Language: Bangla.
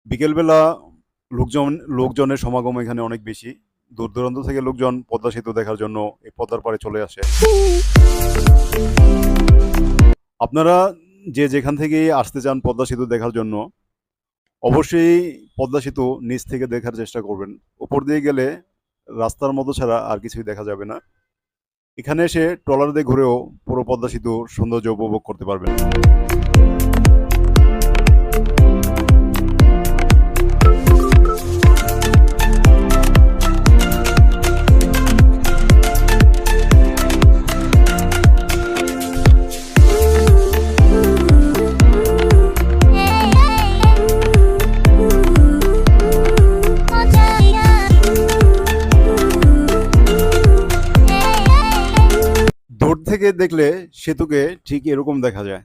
বিকেলবেলা লোকজন লোকজনের সমাগম এখানে অনেক বেশি। দূর দূরান্ত থেকে লোকজন পদ্মা সেতু দেখার জন্য এই পদ্মার পাড়ে চলে আসে। আপনারা যে যেখান থেকেই আসতে চান পদ্মা সেতু দেখার জন্য, অবশ্যই পদ্মা সেতু নিচ থেকে দেখার চেষ্টা করবেন। উপর দিয়ে গেলে রাস্তার মতো ছাড়া আর কিছুই দেখা যাবে না। এখানে এসে ট্রলার দিয়ে ঘুরেও পুরো পদ্মা সেতুর সৌন্দর্য উপভোগ করতে পারবেন। দূর থেকে দেখলে সেতুকে ঠিক এরকম দেখা যায়।